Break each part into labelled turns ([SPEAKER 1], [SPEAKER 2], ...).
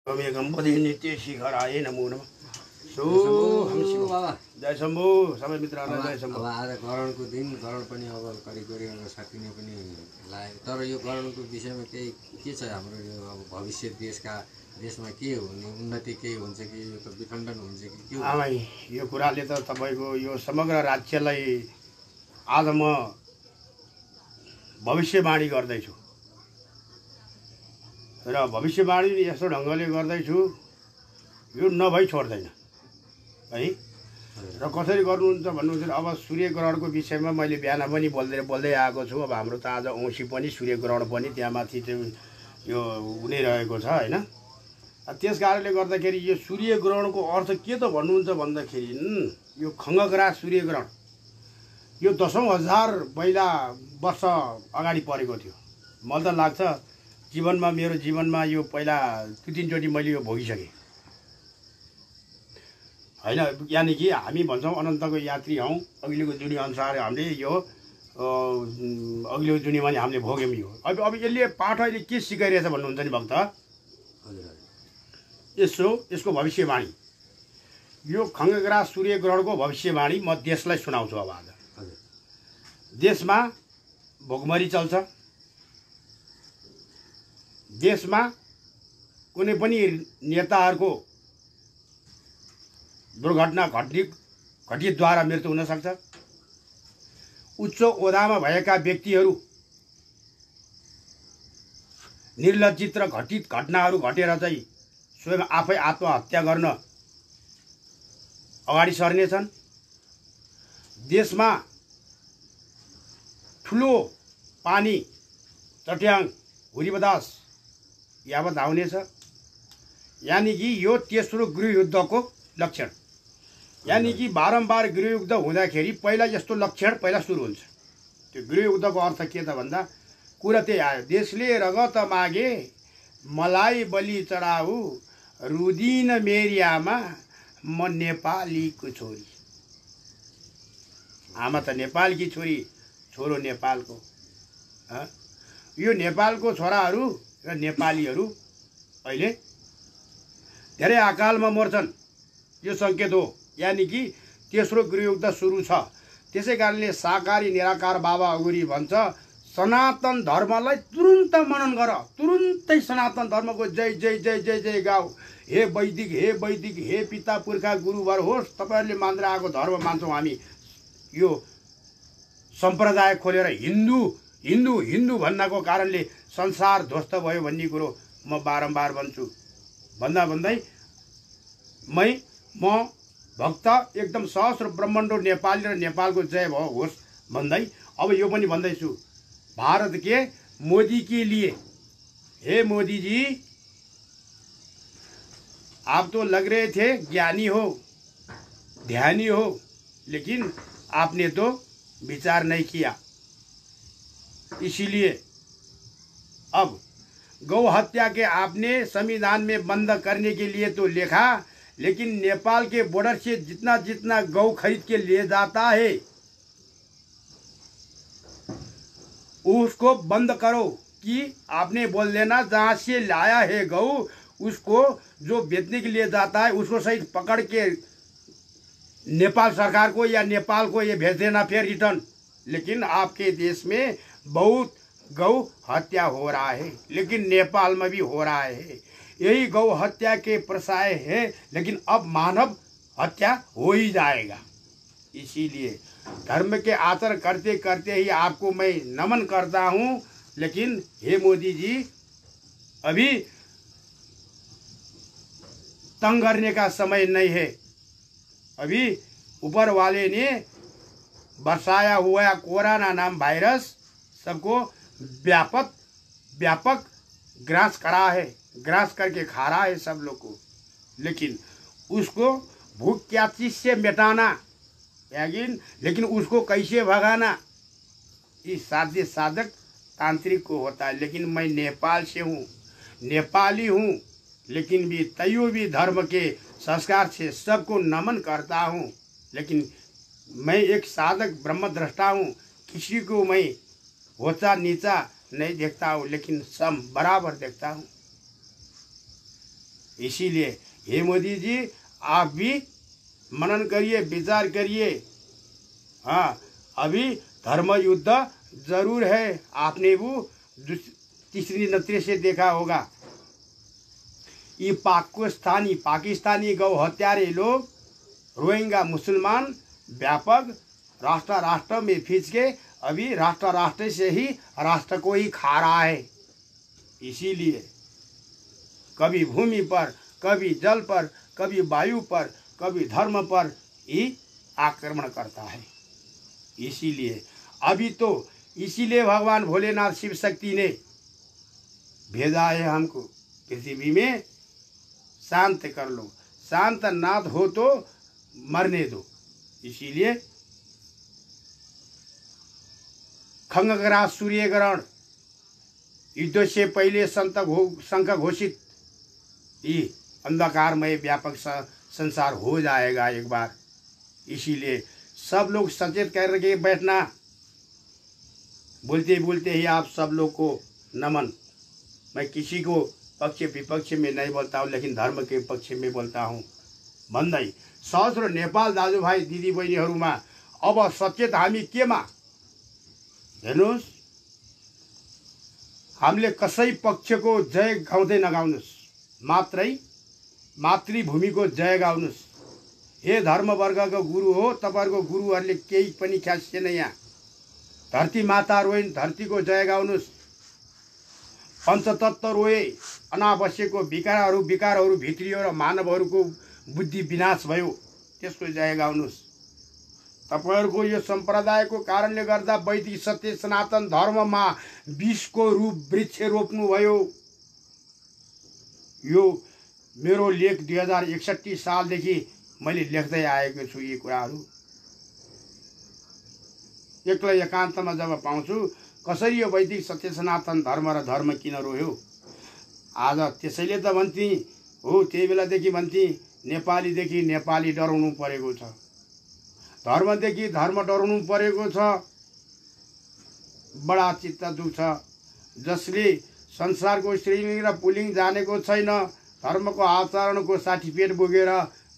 [SPEAKER 1] गम्पति नित्य शिखराय नमो नमः। जय शम्भु सबै मित्रहरूलाई जय शम्भु।
[SPEAKER 2] अब आज ग्रहणको दिन ग्रहण पनि अब करिब सकिने पनि लाग्यो। तर यो ग्रहणको विषयमा केही के छ हाम्रो यो अब भविष्य देशमा के हुने उन्नति केही हुन्छ कि यो त विखण्डन हुन्छ कि के
[SPEAKER 1] हो? यो कुराले त तपाईँको यो समग्र राज्यलाई आज म भविष्यवाणी गर्दैछु र भविष्यवाणी यस्तो ढङ्गले गर्दैछु यो नभई छोड्दैन है। र कसरी गर्नुहुन्छ भन्नुहुन्छ अब सूर्य ग्रहणको विषयमा मैले बिहान पनि बोल्दै आएको छु। अब हाम्रो त आज औँसी पनि सूर्य ग्रहण पनि त्यहाँमाथि चाहिँ यो हुने रहेको छ हैन। त्यस कारणले गर्दाखेरि यो सूर्य ग्रहणको अर्थ के त भन्नुहुन्छ भन्दाखेरि यो खङ्गग्रास सूर्य ग्रहण यो 10,000 पहिला वर्ष अगाडि परेको थियो। मलाई त लाग्छ जीवनमा मेरो जीवनमा यो पहिला 2-3 चोटि मैले यो भोगिसकेँ हैन। यानि कि हामी भन्छौँ अनन्तको यात्री हौँ, अघिल्लो जुनी अनुसार हामीले यो अघिल्लो जुनीमा नि हामीले भोग्यौँ यो। अब यसले पाठ अहिले के सिकाइरहेछ भन्नुहुन्छ नि भक्त, यसको भविष्यवाणी यो खङ्गग्रास सूर्य ग्रहणको भविष्यवाणी म देशलाई सुनाउँछु। अब आज देशमा भोकमरी चल्छ, देशमा कुनै पनि नेताहरूको दुर्घटना घटितद्वारा मृत्यु हुन सक्छ। उच्च ओहदामा भएका व्यक्तिहरू निर्लज्जित र घटित घटनाहरू घटेर चाहिँ स्वयं आफै आत्महत्या गर्न अगाडि सर्नेछन्। देशमा ठुलो पानी चट्याङ हुरीबतास यावत आउनेछ। यानि कि यो तेस्रो गृहयुद्धको लक्षण। यानि कि बारम्बार गृहयुद्ध हुँदाखेरि पहिला यस्तो लक्षण पहिला सुरु हुन्छ। त्यो गृहयुद्धको अर्थ के त भन्दा कुरा त्यही आयो, देशले रगत मागे मलाई बलि चढाऊ रुदिन मेरी आमा म नेपालीको छोरी। आमा त नेपालकी छोरी, छोरो नेपालको। यो नेपालको छोराहरू र नेपालीहरू अहिले धेरै अकालमा मर्छन्, यो सङ्केत हो। यानि कि तेस्रो गृहयुद्ध सुरु छ। त्यसै कारणले साकारी निराकार बाबा अगुरी भन्छ सनातन धर्मलाई तुरुन्त मनन गर, तुरुन्तै सनातन धर्मको जय जय जय जय जय गाऊ। हे वैदिक, हे वैदिक, हे पिता पुर्खा गुरुवर होस्, तपाईँहरूले मान्दै आएको धर्म मान्छौँ हामी। यो सम्प्रदाय खोलेर हिन्दू हिन्दू हिन्दू भन्नको कारणले संसार ध्वस्त भयो भन्ने कुरो म बारम्बार भन्छु। भन्दै म भक्त एकदम सहस्र ब्रह्माण्ड नेपाली र नेपालको जय होस् भन्दै अब यो पनि भन्दैछु, भारत के मोदी के लिए, हे मोदी जी आप तो लग रहे थे ज्ञानी हो, ध्यानी हो, लेकिन आपने तो विचार नहीं किया। इसीलिए अब गौ हत्या के आपने संविधान में बंद करने के लिए तो लिखा, लेकिन नेपाल के बॉर्डर से जितना जितना गौ खरीद के ले जाता है उसको बंद करो। कि आपने बोल देना जहाँ से लाया है गौ उसको जो बेचने के लिए जाता है उसको सही पकड़ के नेपाल सरकार को या नेपाल को ये भेज देना फिर रिटर्न। लेकिन आपके देश में बहुत गौ हत्या हो रहा है, लेकिन नेपाल में भी हो रहा है। यही गौ हत्या के प्रसाय है, लेकिन अब मानव हत्या हो ही जाएगा। इसीलिए धर्म के आचरण करते करते ही आपको मैं नमन करता हूँ। लेकिन हे मोदी जी अभी तंग करने का समय नहीं है। अभी ऊपर वाले ने बरसाया हुआ कोरोना नाम वायरस सबको व्यापक ग्रास करा है, ग्रास करके खा रहा है सब लोग को। लेकिन उसको भूख क्या चीज से मिटाना, लेकिन उसको कैसे भगाना इस साधक तांत्रिक को होता है। लेकिन मैं नेपाल से हूँ, नेपाली हूँ, लेकिन भी तैयो भी धर्म के संस्कार से सबको नमन करता हूँ। लेकिन मैं एक साधक ब्रह्मद्रष्टा हूँ, किसी को मैं ऊंचा नीचा नहीं देखता हूँ, लेकिन सब बराबर देखता हूँ। इसीलिए हे मोदी जी, आप भी मनन करिए, विचार करिए। हाँ, अभी धर्म युद्ध जरूर है। आपने वो तीसरी नजर से देखा होगा। ये पाकिस्तानी गौ हत्यारे लोग, रोहिंग्या मुसलमान व्यापक राष्ट्र में खींच के अभी राष्ट्र से ही राष्ट्र को ही खा रहा है। इसीलिए कभी भूमि पर, कभी जल पर, कभी वायु पर, कभी धर्म पर ही आक्रमण करता है। इसीलिए अभी तो इसीलिए भगवान भोलेनाथ शिव शक्ति ने भेजा है हमको पृथ्वी में, शांत कर लो, शांत नाथ हो तो मरने दो। इसीलिए खंगग्रास सूर्य ग्रहण युद्ध से पहले शंख घोषित ये अंधकारमय व्यापक संसार हो जाएगा एक बार। इसीलिए सब लोग सचेत करके बैठना। बोलते बोलते ही आप सब लोग को नमन। मैं किसी को पक्ष विपक्ष में नहीं बोलता हूँ, लेकिन धर्म के पक्ष में बोलता हूँ। भन्दै सहस्र नेपाल दाजुभाइ दिदीबहिनीहरूमा अब सचेत हामी केमा? हेर्नुहोस्, हामीले कसै पक्षको जय गाउँदै नगाउनुहोस्, मात्रै मातृभूमिको जय गाउनुहोस्। हे धर्मवर्गको गुरु हो, तपाईँहरूको गुरुहरूले केही पनि ख्यास छैन। यहाँ धरती माता रोइन्, धरतीको जय गाउनुहोस्। पञ्चतत्व रोए, अनावश्यकको विकारहरू भित्रियो र मानवहरूको बुद्धि विनाश भयो, त्यसको जय गाउनुहोस्। तपाईहरुको यो सम्प्रदायको कारणले गर्दा वैदिक सत्य सनातन धर्ममा विषको रूप वृक्ष रोप्नु भयो। यो मेरो लेख 2061 सालदेखि मैले लेख्दै आएको छु। यी कुराहरू एक्लै एकान्तमा जब पाउँछु, कसरी यो वैदिक सत्य सनातन धर्म र धर्म किन रोयो। आज त्यसैले त भन्थे हो, त्यही बेलादेखि भन्थे नेपालीदेखि नेपाली डराउनु परेको छ, धर्मदेखि धर्म डराउनु परेको छ। बडा चित्त दुख्छ जसले संसारको स्त्रीलिङ्ग र पुल्लिङ्ग जानेको छैन, धर्मको आचरणको सर्टिफिकेट बोकेर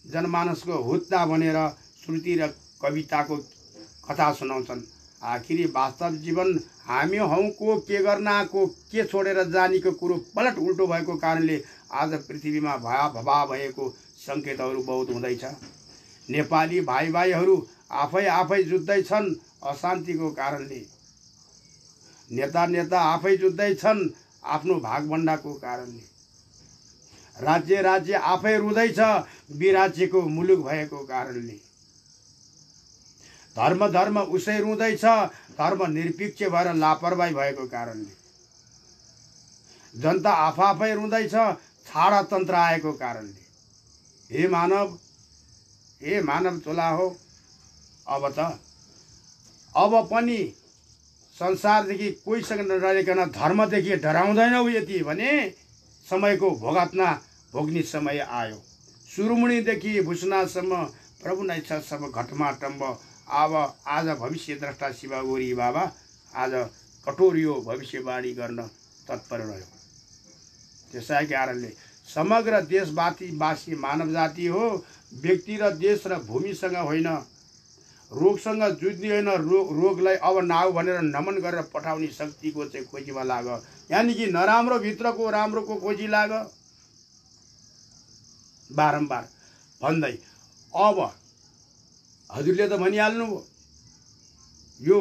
[SPEAKER 1] जनमानसको हुत्ता बनेर श्रुति र कविताको कथा सुनाउँछन्। आखिरी वास्तव जीवन हामी हौं को के गर्न आएको, के छोडेर जानेको कुरो पलट उल्टो भएको कारणले आज पृथ्वीमा भवा भएको संकेतहरू बहुत हुँदैछ। नेपाली भाइभाइहरू आफै जुझ्दैछन् अशान्तिको कारणले। नेता आफै जुझ्दैछन् आफ्नो भागभण्डाको कारणले। राज्य आफै रुँदैछ विराज्यको मुलुक भएको कारणले। धर्म उसै रुँदैछ धर्म निरपेक्ष भएर लापरवाही भएको कारणले। जनता आफै रुँदैछ छाडातन्त्र आएको कारणले। हे मानव चोला हो, अब पनि संसारदेखि कोहीसँग नडराइकन धर्मदेखि डराउँदैनौ यति भने समयको भोग्ने समय आयो। सुरुमुनिदेखि भुसनासम्म प्रभु नै छ सब घटमाटम्ब। अब आज भविष्य द्रष्टा शिवगोरी बाबा आज कठोर यो भविष्यवाणी गर्न तत्पर रह्यो। त्यसै कारणले समग्र देशवासी मानव जाति हो, व्यक्ति र देश र भूमिसँग होइन, रोगसँग जुझ्ने होइन, रोगलाई अब नाउ भनेर नमन गरेर पठाउने शक्तिको चाहिँ खोजीमा लाग। यानि कि नराम्रो भित्रको राम्रोको खोजी लाग। बारम्बार भन्दै अब हजुरले त भनिहाल्नु हो यो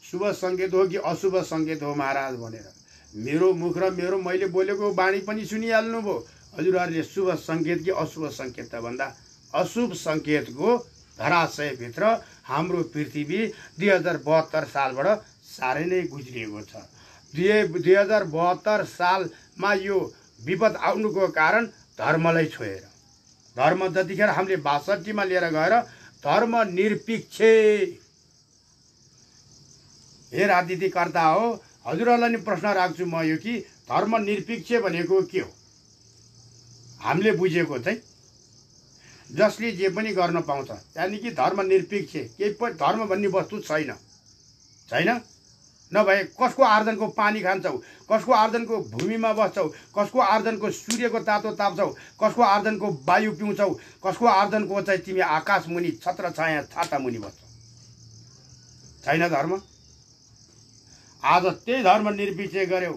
[SPEAKER 1] शुभ संकेत हो कि अशुभ संकेत हो महाराज भनेर। मेरो मुख र मैले बोलेको वाणी पनि सुनिहाल्नु भयो। हजुरहरूले शुभ संकेत कि अशुभ संकेत त भन्दा अशुभ संकेतको धराशयभित्र हाम्रो पृथ्वी 2072 सालबाट साह्रै नै गुज्रिएको छ। 2072 सालमा यो विपद आउनुको कारण धर्मलाई छोएर, धर्म जतिखेर हामीले 62 मा लिएर गएर धर्म निरपेक्ष। हे राजनीतिकर्ता हो, हजुरहरूलाई नि प्रश्न राख्छु म यो कि धर्म निरपेक्ष भनेको के हो? हामीले बुझेको चाहिँ जसले जे पनि गर्न पाउँछ, यानि कि धर्म निरपेक्ष। केही पनि धर्म भन्ने वस्तु छैन। नभए कसको आर्जनको पानी खान्छौ, कसको आर्जनको भूमिमा बस्छौ, कसको आर्जनको सूर्यको तातो ताप्छौ, कसको आर्जनको वायु पिउँछौ, कसको आर्जनको चाहिँ तिमी आकाश मुनि छत्र छाया छाता मुनि बस्छौ। छैन धर्म? आज त्यही धर्म निर्विचय गर्यौ,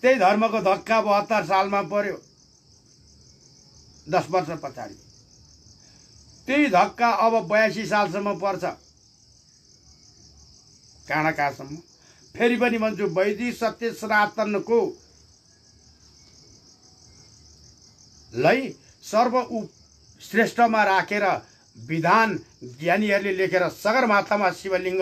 [SPEAKER 1] त्यही धर्मको धक्का 72 सालमा पर्यो, 10 वर्ष पछाडि। त्यही धक्का अब 82 सालसम्म पर्छ, काँडा कहाँसम्म। फेरि पनि भन्छु, वैदिक सत्य सनातनको लाई सर्व श्रेष्ठमा राखेर विधान ज्ञानीहरूले लेखेर सगरमाथामा शिवलिङ्ग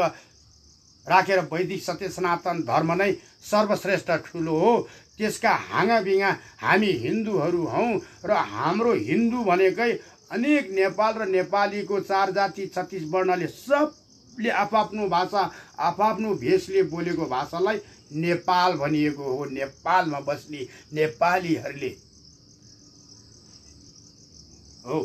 [SPEAKER 1] राखेर वैदिक सत्य सनातन धर्म नै सर्वश्रेष्ठ ठुलो हो। त्यसका हाँगाबिँगा हामी हिन्दूहरू हौँ र हाम्रो हिन्दू भनेकै अनेक नेपाल र नेपालीको 4 जाति 36 वर्णले सबले आफ्नो भाषा आफ्नो भेषले बोलेको भाषालाई नेपाल भनिएको हो। नेपालमा बस्ने नेपालीहरूले हो।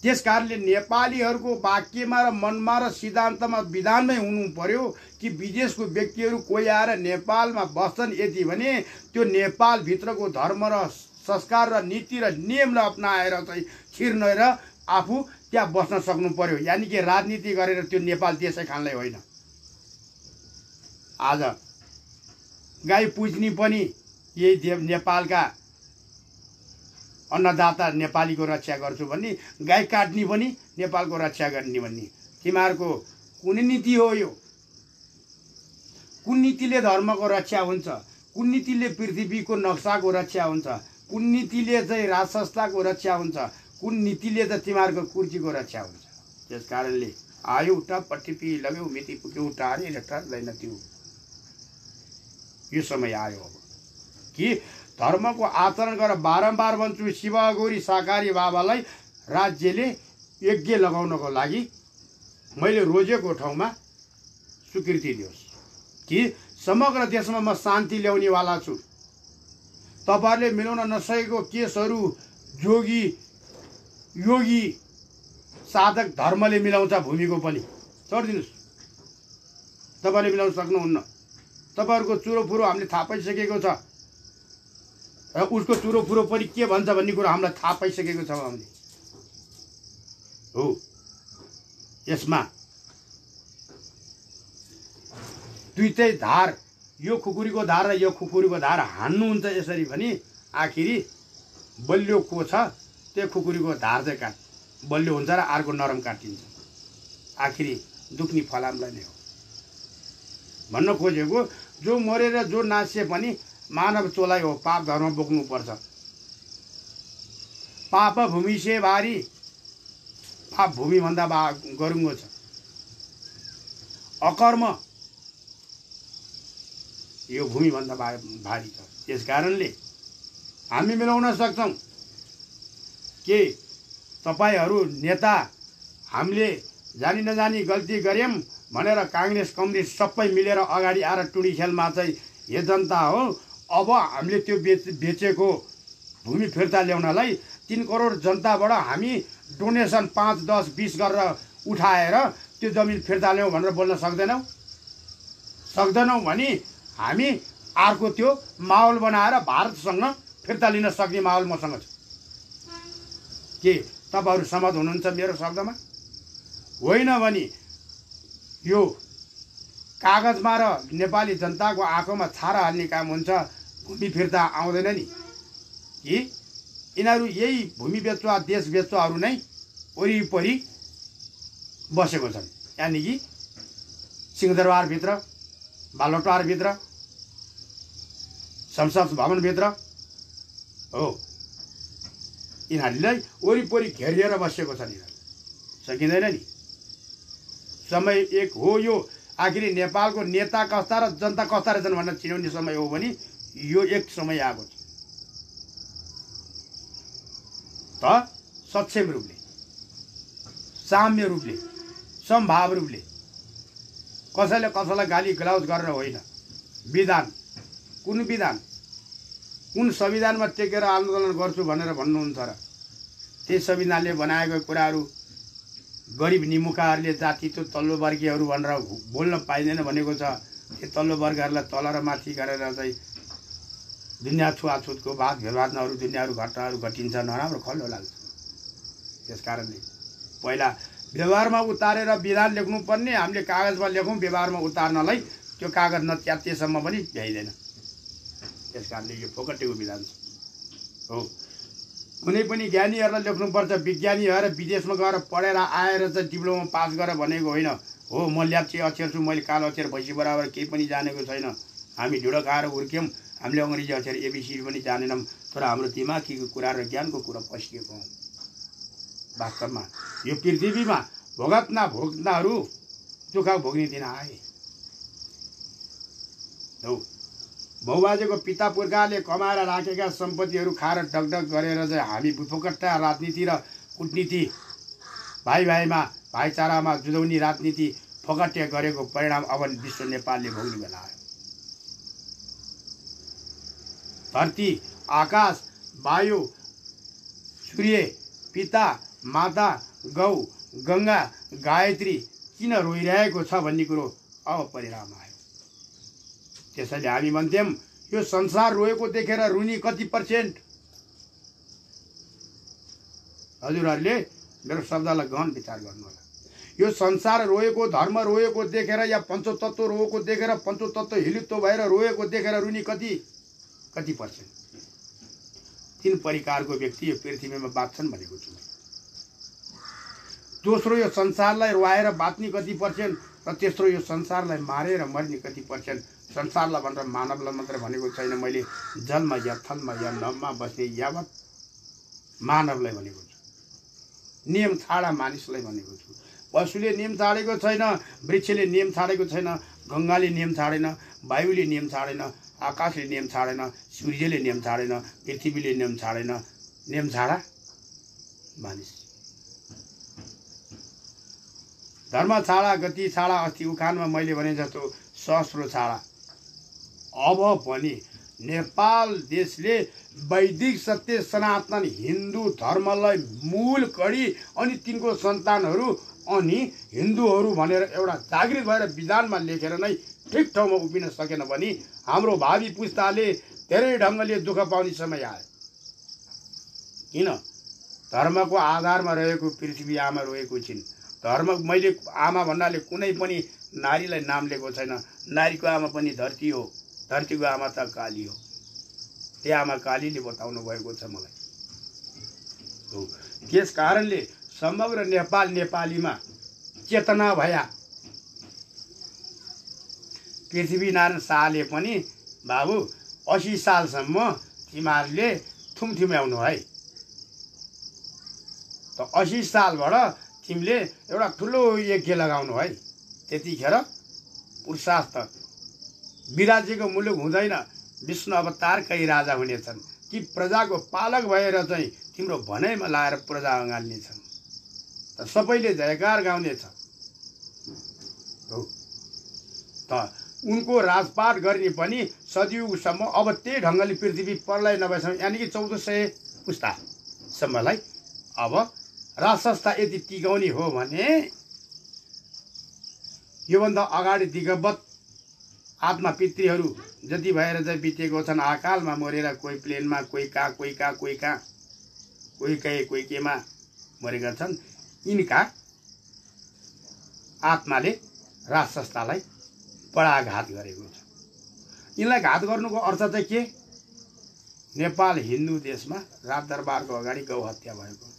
[SPEAKER 1] त्यस कारणले नेपालीहरूको वाक्यमा र मनमा र सिद्धान्तमा विधानमै हुनु पर्यो कि विदेशको व्यक्तिहरू कोही आएर नेपालमा बस्छन् यदि भने त्यो नेपालभित्रको धर्म र संस्कार र नीति र नियमलाई अपनाएर चाहिँ छिर्नेर आफू त्यहाँ बस्न सक्नु पर्यो। यानि कि राजनीति गरेर त्यो नेपाल देशै खानलाई होइन। आज गाई पुज्ने पनि यही नेपालका अन्नदाता नेपालीको रक्षा गर्छु भन्ने, गाई काट्ने पनि नेपालको रक्षा गर्ने भन्ने, तिमीहरूको कुन नीति हो यो? कुन नीतिले धर्मको रक्षा हुन्छ? कुन नीतिले पृथ्वीको नक्साको रक्षा हुन्छ? कुन नीतिले चाहिँ राज संस्थाको रक्षा हुन्छ? कुन नीतिले चाहिँ तिमीहरूको कुर्सीको रक्षा हुन्छ? त्यस कारणले आयो टप टिपी लग्यौ मिति पुग्यौ टाढे र टर्दैन त्यो। यो समय आयो अब कि धर्मको आचरण गरेर बारम्बार भन्छु, शिवगौरी साकारी बाबालाई राज्यले यज्ञ लगाउनको लागि मैले रोजेको ठाउँमा स्वीकृति दियोस् कि समग्र देशमा म शान्ति ल्याउनेवाला छु। तपाईँहरूले मिलाउन नसकेको केसहरू योगी साधक धर्मले मिलाउँछ, भूमिको पनि छोडिदिनुहोस्। तपाईँले मिलाउन सक्नुहुन्न। तपाईँहरूको चुरोफुरो हामीले थाहा पाइसकेको छ र उसको चुरोफुरो पनि के भन्छ भन्ने कुरो हामीलाई थाहा पाइसकेको छ हामीले हो। यसमा दुईटै धार, यो खुकुरीको धार र यो खुकुरीको धार हान्नुहुन्छ यसरी भने आखिरी बलियो को छ त्यो खुकुरीको धार चाहिँ बलियो हुन्छ र अर्को नरम काटिन्छ। आखिरी दुख्ने फलामलाई नै हो भन्न खोजेको। जो मरेर जो नाच्ए पनि मानव चोलाइ हो, पाप धर्म बोक्नुपर्छ। पाप भूमि से भारी, पाप भूमिभन्दा गरुङ्गो छ। अकर्म यो भूमिभन्दा भारी छ। त्यस कारणले हामी मिलाउन सक्छौँ के तपाईहरू नेता हामीले जानी नजानी गल्ती गर्यौँ भनेर काङ्ग्रेस कम्युनिस्ट सबै मिलेर अगाडि आएर टुडी खेलमा चाहिँ हे जनता हो, अब हामीले त्यो बेचेको भूमि फिर्ता ल्याउनलाई 3 करोड जनताबाट हामी डोनेसन 5, 10, 20 गरेर उठाएर त्यो जमिन फिर्ता ल्याउँ भनेर बोल्न सक्दैनौँ? सक्दैनौँ भने हामी अर्को त्यो माहौल बनाएर भारतसँग फिर्ता लिन सक्ने माहौल मसँग छ। के तपाईँहरू सहमत हुनुहुन्छ मेरो शब्दमा? होइन भने यो कागजमा र नेपाली जनताको आँखामा छारा हाल्ने काम हुन्छ। भूमि फिर्ता आउँदैन नि कि यिनीहरू यही भूमि बेचुवा देश बेचुवाहरू नै वरिपरि बसेको छन्। यानि कि सिंहदरबारभित्र, बालुवाटारभित्र, संसद भवनभित्र हो, यिनीहरूलाई वरिपरि घेरिएर बसेको छन्। यिनीहरू सकिँदैन नि। समय एक हो यो। आखिरी नेपालको नेता कस्ता र जनता कस्ता रहेछन् भनेर चिनाउने समय हो भने यो एक समय आएको छ। त सक्षम रूपले, साम्य रूपले, समभाव रूपले, कसैले कसैलाई गाली गलौज गरेर होइन। विधान, कुन विधान, कुन संविधानमा टेकेर आन्दोलन गर्छु भनेर भन्नुहुन्छ र? त्यही संविधानले बनाएको कुराहरू गरिब निमुखाहरूले जाति त्यो तल्लो वर्गीयहरू भनेर बोल्न पाइँदैन भनेको छ। त्यो तल्लो वर्गहरूलाई तल र माथि गरेर चाहिँ दुनियाँ छुवाछुतको बात भेदभावहरू दुनियाँहरू घटनाहरू घटिन्छ, नराम्रो खल्लो लाग्छ। त्यस कारणले पहिला व्यवहारमा उतारेर विधान लेख्नुपर्ने, हामीले कागजमा लेखौँ, व्यवहारमा उतार्नलाई त्यो कागज नच्यातिएसम्म पनि भ्याइँदैन। त्यस कारणले यो फोकटेको विधान हो। कुनै पनि ज्ञानीहरूलाई लेख्नुपर्छ, विज्ञानी भएर विदेशमा गएर पढेर आएर चाहिँ डिप्लोमा पास गरेर भनेको होइन हो म ल्याप्चे अक्षर छु, मैले कालो अक्षर भैँसी बराबर केही पनि जानेको छैन। हामी ढुँडो खाएर हुर्क्यौँ, हामीले अङ्ग्रेजी अक्षर एबिसिडी पनि जानेनौँ, तर हाम्रो दिमागीको कुरा र ज्ञानको कुरा पस्किएको हौँ। वास्तवमा यो पृथ्वीमा भोग्नाहरू दुःख भोग्ने दिन आए हो। बाउबाजेको पिता पुर्खाले कमाएर राखेका सम्पत्तिहरू खाएर डगडग गरेर चाहिँ हामी फोकट्टा राजनीति र कुटनीति, भाइ भाइमा भाइचारामा जुझाउने राजनीति फोकट्टे गरेको परिणाम अब विश्व नेपालले भोग्ने बेला आयो। धरती, आकाश, वायु, सूर्य, पिता, माता, गौ, गङ्गा, गायत्री किन रोइरहेको छ भन्ने कुरो अब परिणाम आयो। त्यसैले हामी भन्थ्यौँ यो संसार रोएको देखेर रुनी कति %? हजुरहरूले मेरो शब्दलाई गहन विचार गर्नु होला। यो संसार रोएको, धर्म रोएको देखेर या पञ्चतत्व रोएको देखेर, पञ्चतत्व हिलित्व भएर रोएको देखेर रुनी कति %? 3 परिकारको व्यक्ति यो पृथ्वीमा बाँच्छन् भनेको छु। दोस्रो यो संसारलाई रुवाएर बाँच्ने कति %? र तेस्रो यो संसारलाई मारेर मर्ने कति %? संसारलाई भनेर मानवलाई मात्र भनेको छैन मैले, जलमा या थलमा या नभमा बस्ने यावत मानवलाई भनेको छु। नियम छाडा मानिसलाई भनेको छु। पशुले नियम छाडेको छैन, वृक्षले नियम छाडेको छैन, गङ्गाले नियम छाडेन, वायुले नियम छाडेन, आकाशले नियम छाडेन, सूर्यले नियम छाडेन, पृथ्वीले नियम छाडेन। नियम छाडा मानिस। धर्म छाडा, गति छाडा, अस्ति उखानमा मैले भने जस्तो सहस्रो छाडा। अब पनि नेपाल देशले वैदिक सत्य सनातन हिन्दू धर्मलाई मूल कडी अनि तिनको सन्तानहरू अनि हिन्दूहरू भनेर एउटा जागृत भएर विधानमा लेखेर नै ठिक ठाउँमा उभिन सकेन भने हाम्रो भावी पुस्ताले धेरै ढङ्गले दुःख पाउने समय आयो। किन? धर्मको आधारमा रहेको पृथ्वी आमा रोएको छिन्। धर्म मैले आमा भन्नाले कुनै पनि नारीलाई नाम लिएको छैन। नारीको आमा पनि धरती हो, धरतीको आमा त काली हो। त्यो आमा कालीले बताउनु भएको छ मलाई। त्यस कारणले समग्र नेपालीमा चेतना भया। पृथ्वीनारायण शाहले पनि बाबु 80 सालसम्म तिमीहरूले थुम्थुम्याउनु है, त 80 सालबाट तिमीले एउटा ठुलो यज्ञ लगाउनु है। त्यतिखेर पुरुषार्थ विराज्यको मुलुक हुँदैन, विष्णु अवतारकै राजा हुनेछन् कि प्रजाको पालक भएर चाहिँ तिम्रो भनाइमा लाएर प्रजा अँगाल्नेछन्, त सबैले जयकार गाउनेछ हो। त उनको राजपाट गर्ने पनि सदियुगसम्म अब त्यही ढङ्गले पृथ्वी प्रलय नभएसम्म यानि कि 1400 पुस्तासम्मलाई अब राज संस्था यदि टिकाउने हो भने योभन्दा अगाडि दिगवत आत्मा पितृहरू जति भएर चाहिँ बितेको छन्, अकालमा मरेर कोही प्लेनमा, कोही कहाँ कोही केमा मरेका छन्, यिनका आत्माले राज संस्थालाई बडा घात गरेको छ। यिनलाई घात गर्नुको अर्थ चाहिँ के? नेपाल हिन्दू देशमा राजदरबारको अगाडि गौ हत्या भएको छ।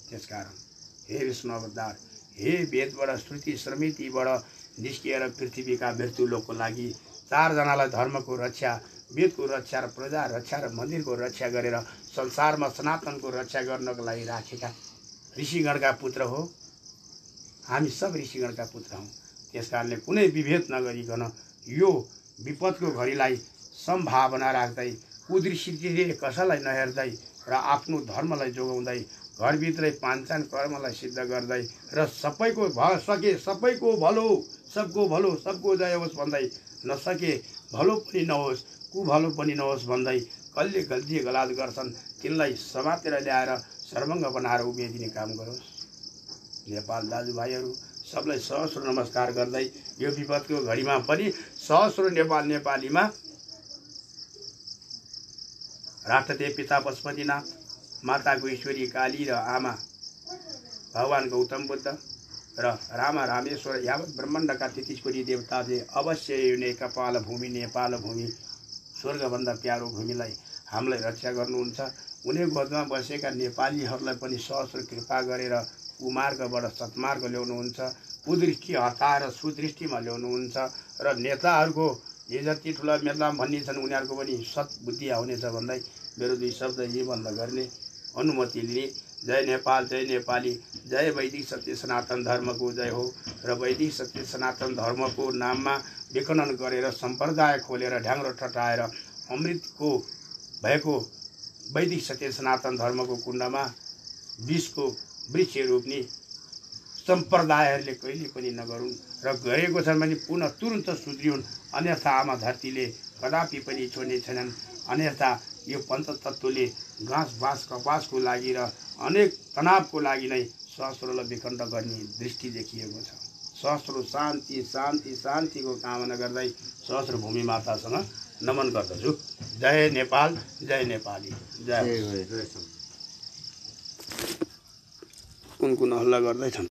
[SPEAKER 1] त्यसकारण हे विष्णु अवतार, हे वेदबाट श्रुति स्मृतिबाट निस्किएर पृथ्वीका मृत्युलोकको लागि 4 जनालाई धर्मको रक्षा, वेदको रक्षा र प्रजा रक्षा र मन्दिरको रक्षा गरेर संसारमा सनातनको रक्षा गर्नको लागि राखेका ऋषिगणका पुत्र हो। हामी सब ऋषिगणका पुत्र हौँ। त्यसकारणले कुनै विभेद नगरिकन यो विपदको घडीलाई सम्भावना राख्दै, कुदृष्टिले कसैलाई नहेर्दै र आफ्नो धर्मलाई जोगाउँदै घरभित्रै पाञ्चान कर्मलाई सिद्ध गर्दै र सबैको सबैको भलो, सबको भलो, सबको जय होस् भन्दै, नसके भलो पनि नहोस्, कुभलो पनि नहोस् भन्दै कसले गल्ती गलाज गर्छन् तिनलाई समातेर ल्याएर सर्वङ्ग बनाएर उभिदिने काम गरोस्। नेपाल दाजुभाइहरू सबलाई सहस्र नमस्कार गर्दै यो विपदको घडीमा पनि सहस्र नेपालीमा राष्ट्रदेव पिता पशुपतिनाथ, माताको ईश्वरी काली र आमा भगवान गौतम बुद्ध र रामा रामेश्वर यावत ब्रह्माण्डका 33 कोटी देवताले अवश्य यो कपाल भूमि नेपाल भूमि स्वर्गभन्दा प्यारो भूमिलाई हामीलाई रक्षा गर्नुहुन्छ। उनी गोदमा बसेका नेपालीहरूलाई पनि सहस्र कृपा गरेर कुमार्गबाट सत्मार्ग ल्याउनुहुन्छ, कुदृष्टि हटाएर सुदृष्टिमा ल्याउनुहुन्छ र नेताहरूको जे जति ठुला मेला भन्ने छन् उनीहरूको पनि सद्बुद्धि आउनेछ भन्दै मेरो 2 शब्द यही बन्द गर्ने अनुमति लिने। जय नेपाल, जय नेपाली, जय वैदिक सत्य सनातन धर्मको जय हो र वैदिक सत्य सनातन धर्मको नाममा विखण्डन गरेर सम्प्रदाय खोलेर ढ्याङ्ग्रो ठटाएर अमृतको भएको वैदिक सत्य सनातन धर्मको कुण्डमा विषको वृक्ष रोप्ने सम्प्रदायहरूले कहिले पनि नगरून् र गरेको छन् भने पुनः तुरुन्त सुध्रिउन्, अन्यथा आमा धरतीले कदापि पनि छोड्ने छैनन्। अन्यथा यो पञ्चतत्त्वले घाँस बाँस कपासको लागि र अनेक तनावको लागि नै सहस्रोलाई विखण्ड गर्ने दृष्टि देखिएको छ। सहस्रो शान्ति शान्ति शान्तिको कामना गर्दै सहस्र भूमि मातासँग नमन गर्दछु। जय नेपाल, जय नेपाली, जय। कुन हल्ला गर्दैछन्।